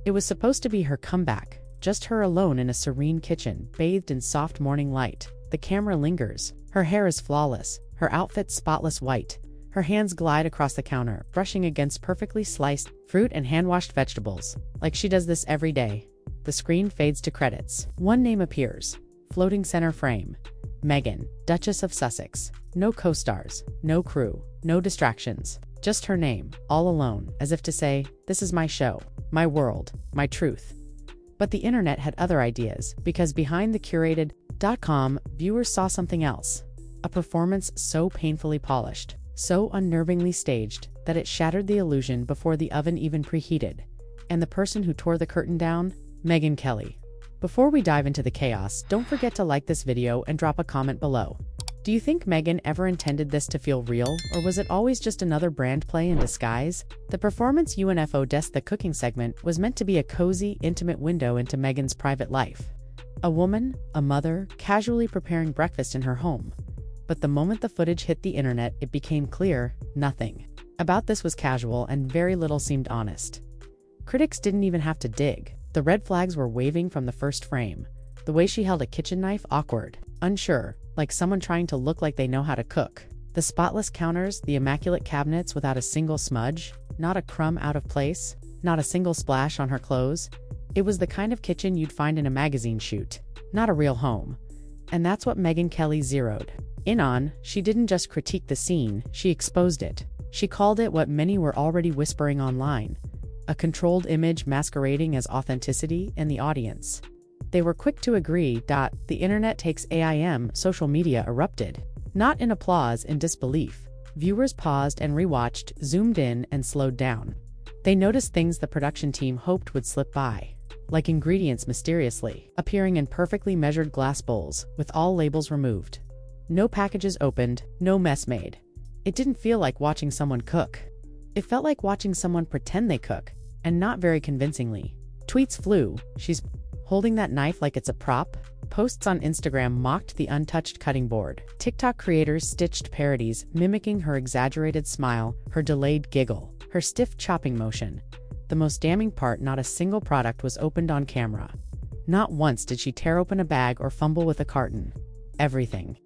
It was supposed to be her comeback, just her alone in a serene kitchen, bathed in soft morning light. The camera lingers. Her hair is flawless, her outfit spotless white. Her hands glide across the counter, brushing against perfectly sliced fruit and hand-washed vegetables, like she does this every day. The screen fades to credits. One name appears. Floating center frame. Megyn, Duchess of Sussex. No co-stars, no crew, no distractions. Just her name, all alone, as if to say, this is my show, my world, my truth. But the internet had other ideas, because behind the curated.com, viewers saw something else. A performance so painfully polished, so unnervingly staged, that it shattered the illusion before the oven even preheated. And the person who tore the curtain down? Megyn Kelly. Before we dive into the chaos, don't forget to like this video and drop a comment below. Do you think Megyn ever intended this to feel real, or was it always just another brand play in disguise? The performance UNFO Desk The Cooking segment was meant to be a cozy, intimate window into Megyn's private life. A woman, a mother, casually preparing breakfast in her home. But the moment the footage hit the internet, it became clear, nothing about this was casual and very little seemed honest. Critics didn't even have to dig. The red flags were waving from the first frame. The way she held a kitchen knife, awkward, unsure, like someone trying to look like they know how to cook. The spotless counters, the immaculate cabinets without a single smudge, not a crumb out of place, not a single splash on her clothes. It was the kind of kitchen you'd find in a magazine shoot, not a real home. And that's what Megyn Kelly zeroed in on. She didn't just critique the scene, she exposed it. She called it what many were already whispering online. A controlled image masquerading as authenticity in the audience. They were quick to agree. The internet takes AIM, social media erupted. Not in applause, in disbelief. Viewers paused and rewatched, zoomed in and slowed down. They noticed things the production team hoped would slip by. Like ingredients mysteriously appearing in perfectly measured glass bowls, with all labels removed. No packages opened, no mess made. It didn't feel like watching someone cook. It felt like watching someone pretend they cook, and not very convincingly. Tweets flew, she's holding that knife like it's a prop. Posts on Instagram mocked the untouched cutting board. TikTok creators stitched parodies, mimicking her exaggerated smile, her delayed giggle, her stiff chopping motion. The most damning part, not a single product was opened on camera. Not once did she tear open a bag or fumble with a carton. Everything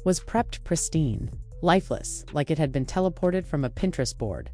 was prepped pristine, lifeless, like it had been teleported from a Pinterest board.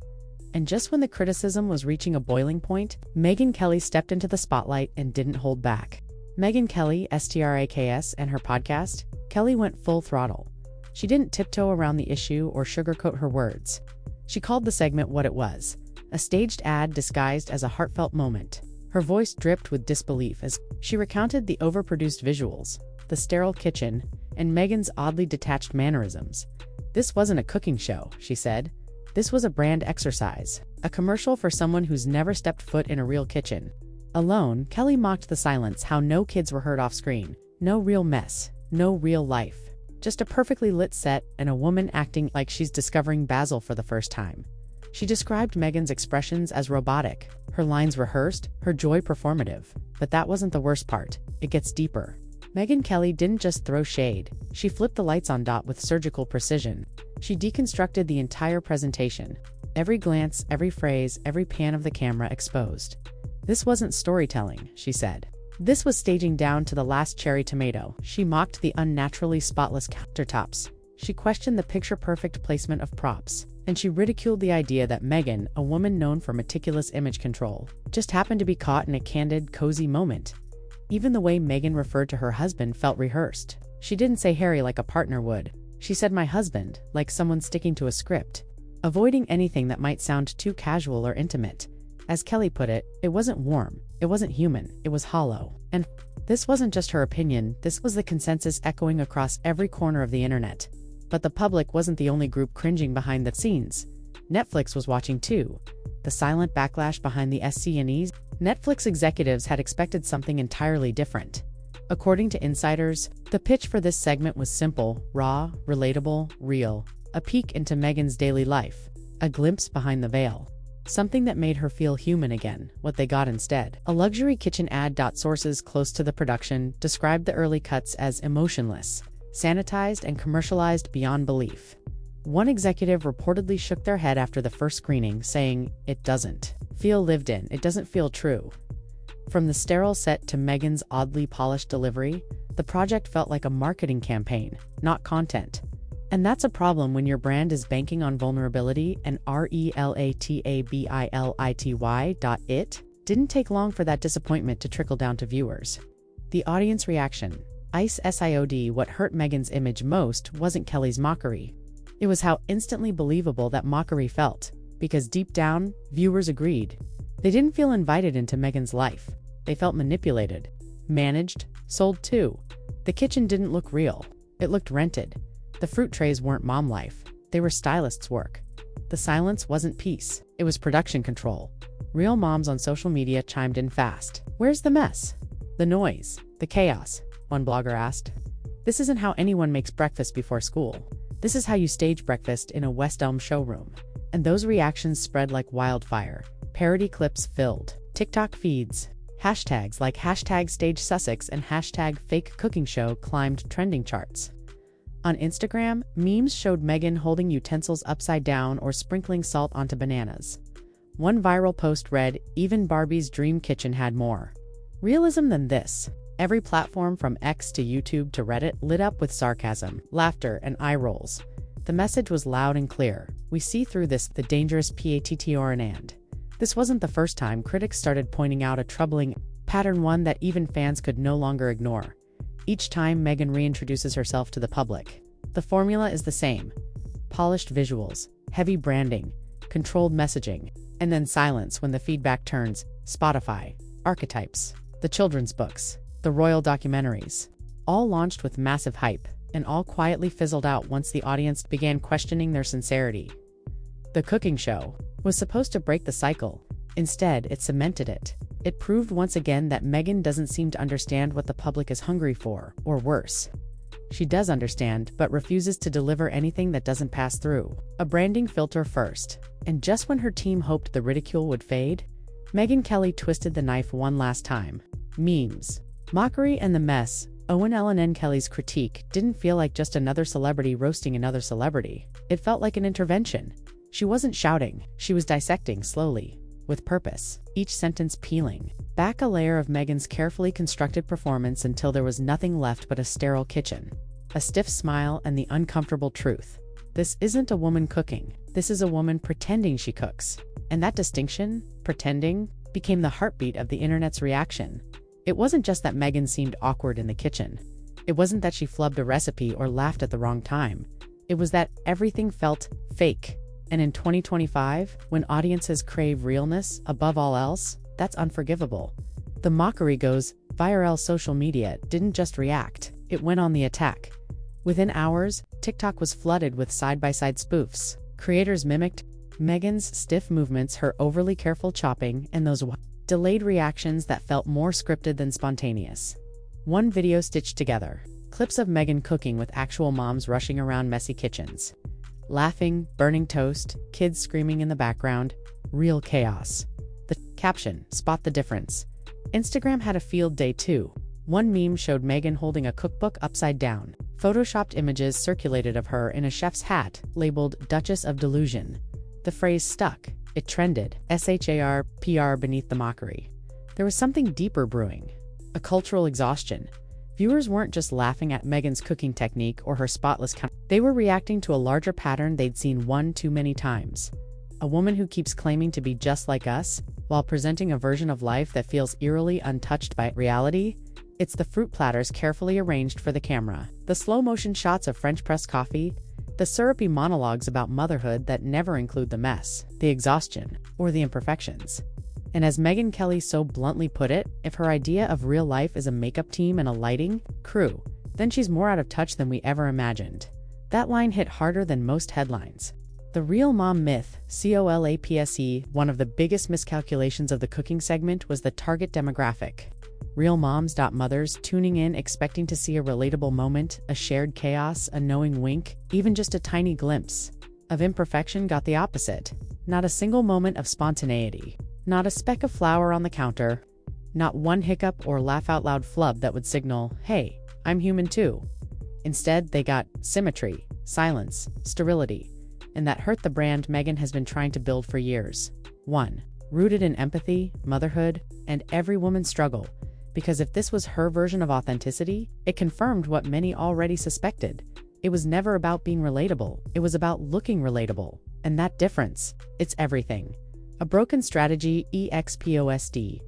And just when the criticism was reaching a boiling point, Megyn Kelly stepped into the spotlight and didn't hold back. Megyn Kelly, STRAKS, and her podcast, Kelly went full throttle. She didn't tiptoe around the issue or sugarcoat her words. She called the segment what it was, a staged ad disguised as a heartfelt moment. Her voice dripped with disbelief as she recounted the overproduced visuals, the sterile kitchen, and Megyn's oddly detached mannerisms. This wasn't a cooking show, she said. This was a brand exercise, a commercial for someone who's never stepped foot in a real kitchen. Alone, Kelly mocked the silence, how no kids were heard off screen, no real mess, no real life. Just a perfectly lit set and a woman acting like she's discovering basil for the first time. She described Megyn's expressions as robotic, her lines rehearsed, her joy performative. But that wasn't the worst part. It gets deeper. Megyn Kelly didn't just throw shade, she flipped the lights on with surgical precision. She deconstructed the entire presentation. Every glance, every phrase, every pan of the camera exposed. This wasn't storytelling, she said. This was staging down to the last cherry tomato. She mocked the unnaturally spotless countertops. She questioned the picture-perfect placement of props. And she ridiculed the idea that Megyn, a woman known for meticulous image control, just happened to be caught in a candid, cozy moment. Even the way Megyn referred to her husband felt rehearsed. She didn't say Harry like a partner would. She said my husband, like someone sticking to a script, avoiding anything that might sound too casual or intimate. As Kelly put it, it wasn't warm, it wasn't human, it was hollow. And this wasn't just her opinion, this was the consensus echoing across every corner of the internet. But the public wasn't the only group cringing behind the scenes. Netflix was watching too. The silent backlash behind the SCNEs. Netflix executives had expected something entirely different. According to insiders, the pitch for this segment was simple, raw, relatable, real. A peek into Megyn's daily life. A glimpse behind the veil. Something that made her feel human again. What they got instead. A luxury kitchen ad. Sources close to the production described the early cuts as emotionless, sanitized and commercialized beyond belief. One executive reportedly shook their head after the first screening, saying, "It doesn't feel lived in, it doesn't feel true." From the sterile set to Meghan's oddly polished delivery, the project felt like a marketing campaign, not content. And that's a problem when your brand is banking on vulnerability, and relatability. Didn't take long for that disappointment to trickle down to viewers. The audience reaction. SIOD. What hurt Meghan's image most wasn't Kelly's mockery. It was how instantly believable that mockery felt, because deep down, viewers agreed. They didn't feel invited into Meghan's life. They felt manipulated, managed, sold to. The kitchen didn't look real. It looked rented. The fruit trays weren't mom life. They were stylist's work. The silence wasn't peace. It was production control. Real moms on social media chimed in fast. Where's the mess? The noise? The chaos? One blogger asked. This isn't how anyone makes breakfast before school. This is how you stage breakfast in a West Elm showroom. And those reactions spread like wildfire. Parody clips filled TikTok feeds. Hashtags like #StageSussex and #FakeCookingShow climbed trending charts. On Instagram, memes showed Meghan holding utensils upside down or sprinkling salt onto bananas. One viral post read, "Even Barbie's dream kitchen had more realism than this." Every platform from X to YouTube to Reddit lit up with sarcasm, laughter, and eye rolls. The message was loud and clear. We see through this, the dangerous patron and. This wasn't the first time critics started pointing out a troubling pattern, one that even fans could no longer ignore. Each time Meghan reintroduces herself to the public, the formula is the same. Polished visuals, heavy branding, controlled messaging, and then silence when the feedback turns. Spotify, archetypes, the children's books, the royal documentaries, all launched with massive hype, and all quietly fizzled out once the audience began questioning their sincerity. The cooking show was supposed to break the cycle. Instead, it cemented it. It proved once again that Meghan doesn't seem to understand what the public is hungry for, or worse. She does understand, but refuses to deliver anything that doesn't pass through a branding filter first. And just when her team hoped the ridicule would fade, Megyn Kelly twisted the knife one last time. Memes, mockery, and the mess. Owen Ellen Kelly's critique didn't feel like just another celebrity roasting another celebrity. It felt like an intervention. She wasn't shouting, she was dissecting slowly, with purpose, each sentence peeling back a layer of Meghan's carefully constructed performance until there was nothing left but a sterile kitchen, a stiff smile, and the uncomfortable truth. This isn't a woman cooking, this is a woman pretending she cooks. And that distinction, pretending, became the heartbeat of the internet's reaction. It wasn't just that Meghan seemed awkward in the kitchen. It wasn't that she flubbed a recipe or laughed at the wrong time. It was that everything felt fake. And in 2025, when audiences crave realness above all else, that's unforgivable. The mockery goes viral. Social media didn't just react, it went on the attack. Within hours, TikTok was flooded with side-by-side spoofs. Creators mimicked Meghan's stiff movements, her overly careful chopping, and those delayed reactions that felt more scripted than spontaneous. One video stitched together clips of Meghan cooking with actual moms rushing around messy kitchens. Laughing, burning toast, kids screaming in the background, real chaos. The caption, "Spot the difference." Instagram had a field day too. One meme showed Meghan holding a cookbook upside down. Photoshopped images circulated of her in a chef's hat, labeled Duchess of Delusion. The phrase stuck. It trended. SHARPR beneath the mockery. There was something deeper brewing. A cultural exhaustion. Viewers weren't just laughing at Meghan's cooking technique or her spotless they were reacting to a larger pattern they'd seen one too many times. A woman who keeps claiming to be just like us, while presenting a version of life that feels eerily untouched by reality. It's the fruit platters carefully arranged for the camera, the slow-motion shots of French press coffee, the syrupy monologues about motherhood that never include the mess, the exhaustion, or the imperfections. And as Megyn Kelly so bluntly put it, if her idea of real life is a makeup team and a lighting crew, then she's more out of touch than we ever imagined. That line hit harder than most headlines. The real mom myth, COLAPSE, one of the biggest miscalculations of the cooking segment was the target demographic. Real moms. Mothers tuning in expecting to see a relatable moment, a shared chaos, a knowing wink, even just a tiny glimpse of imperfection got the opposite. Not a single moment of spontaneity. Not a speck of flour on the counter. Not one hiccup or laugh out loud flub that would signal, hey, I'm human too. Instead, they got symmetry, silence, sterility. And that hurt the brand Meghan has been trying to build for years. 1. rooted in empathy, motherhood, and every woman's struggle. Because if this was her version of authenticity, it confirmed what many already suspected. It was never about being relatable, it was about looking relatable. And that difference, it's everything. A broken strategy EXPOSD.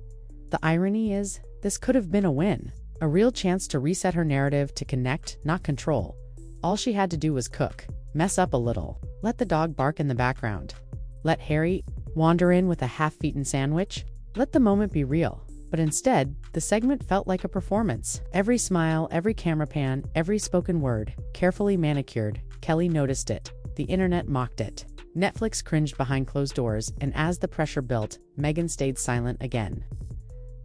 The irony is, this could have been a win. A real chance to reset her narrative, to connect, not control. All she had to do was cook, mess up a little, let the dog bark in the background, let Harry wander in with a half-eaten sandwich, let the moment be real. But instead, the segment felt like a performance. Every smile, every camera pan, every spoken word, carefully manicured. Kelly noticed it. The internet mocked it. Netflix cringed behind closed doors, and as the pressure built, Megyn stayed silent again,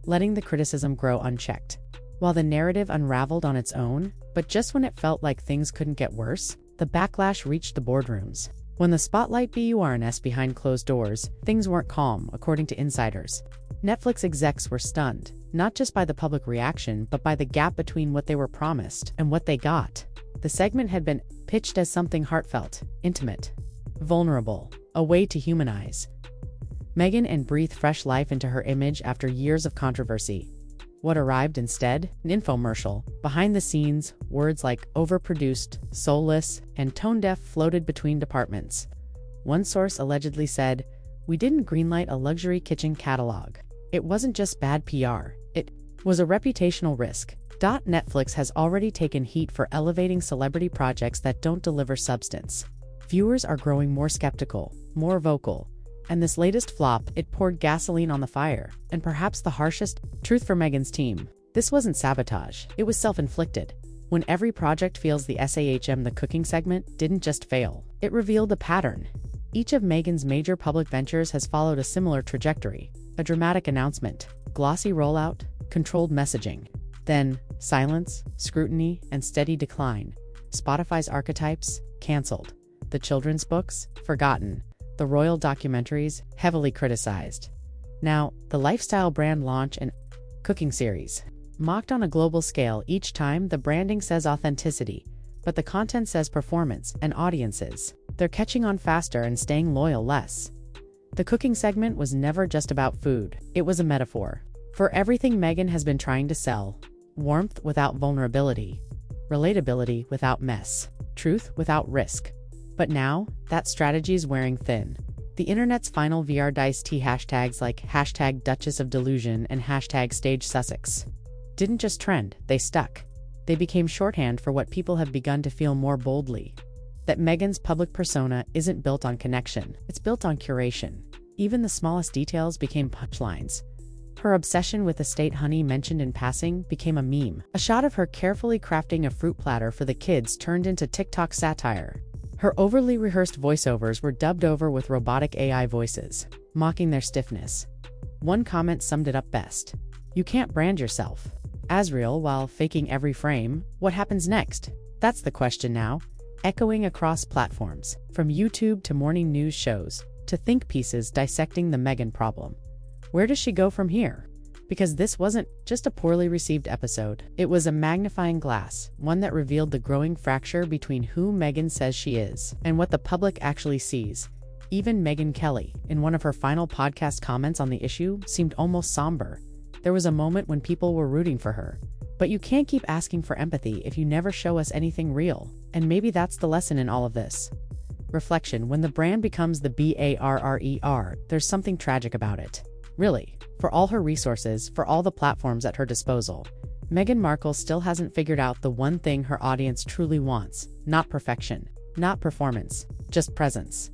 letting the criticism grow unchecked. While the narrative unraveled on its own, but just when it felt like things couldn't get worse, the backlash reached the boardrooms. When the spotlight burns behind closed doors, things weren't calm, according to insiders. Netflix execs were stunned, not just by the public reaction, but by the gap between what they were promised and what they got. The segment had been pitched as something heartfelt, intimate, vulnerable, a way to humanize Megyn and breathe fresh life into her image after years of controversy. What arrived instead? An infomercial. Behind the scenes, words like overproduced, soulless, and tone-deaf floated between departments. One source allegedly said, "We didn't greenlight a luxury kitchen catalog." It wasn't just bad PR, it was a reputational risk. Netflix has already taken heat for elevating celebrity projects that don't deliver substance. Viewers are growing more skeptical, more vocal. And this latest flop, it poured gasoline on the fire. And perhaps the harshest truth for Megyn's team: this wasn't sabotage, it was self-inflicted. When every project feels the SAHM, the cooking segment didn't just fail, it revealed a pattern. Each of Megyn's major public ventures has followed a similar trajectory. A dramatic announcement, glossy rollout, controlled messaging. Then, silence, scrutiny, and steady decline. Spotify's archetypes, cancelled. The children's books, forgotten. The royal documentaries, heavily criticized. Now, the lifestyle brand launch and cooking series. Mocked on a global scale, each time the branding says authenticity, but the content says performance and audiences. They're catching on faster and staying loyal less. The cooking segment was never just about food, it was a metaphor for everything Megyn has been trying to sell. Warmth without vulnerability, relatability without mess, truth without risk. But now, that strategy's wearing thin. The internet's final VR diced tea hashtags like hashtag Duchess of Delusion and hashtag Stage Sussex didn't just trend, they stuck. They became shorthand for what people have begun to feel more boldly: that Megyn's public persona isn't built on connection, it's built on curation. Even the smallest details became punchlines. Her obsession with estate honey mentioned in passing became a meme. A shot of her carefully crafting a fruit platter for the kids turned into TikTok satire. Her overly rehearsed voiceovers were dubbed over with robotic AI voices, mocking their stiffness. One comment summed it up best: "You can't brand yourself as real while faking every frame. What happens next?" That's the question now, echoing across platforms, from YouTube to morning news shows, to think pieces dissecting the Megyn problem. Where does she go from here? Because this wasn't just a poorly received episode. It was a magnifying glass, one that revealed the growing fracture between who Megyn says she is and what the public actually sees. Even Megyn Kelly, in one of her final podcast comments on the issue, seemed almost somber. There was a moment when people were rooting for her. But you can't keep asking for empathy if you never show us anything real. And maybe that's the lesson in all of this. Reflection: when the brand becomes the BARRER, there's something tragic about it. Really, for all her resources, for all the platforms at her disposal, Meghan Markle still hasn't figured out the one thing her audience truly wants: not perfection, not performance, just presence.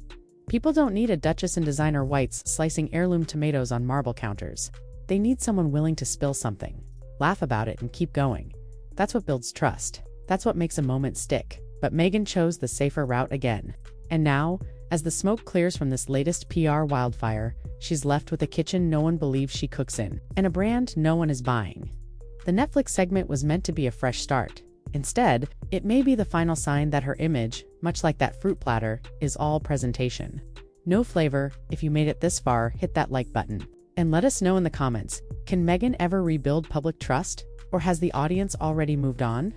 People don't need a Duchess in designer whites slicing heirloom tomatoes on marble counters. They need someone willing to spill something, laugh about it, and keep going. That's what builds trust. That's what makes a moment stick. But Megyn chose the safer route again. And now, as the smoke clears from this latest PR wildfire, she's left with a kitchen no one believes she cooks in, and a brand no one is buying. The Netflix segment was meant to be a fresh start. Instead, it may be the final sign that her image, much like that fruit platter, is all presentation. No flavor. If you made it this far, hit that like button. And let us know in the comments, can Megyn ever rebuild public trust? Or has the audience already moved on?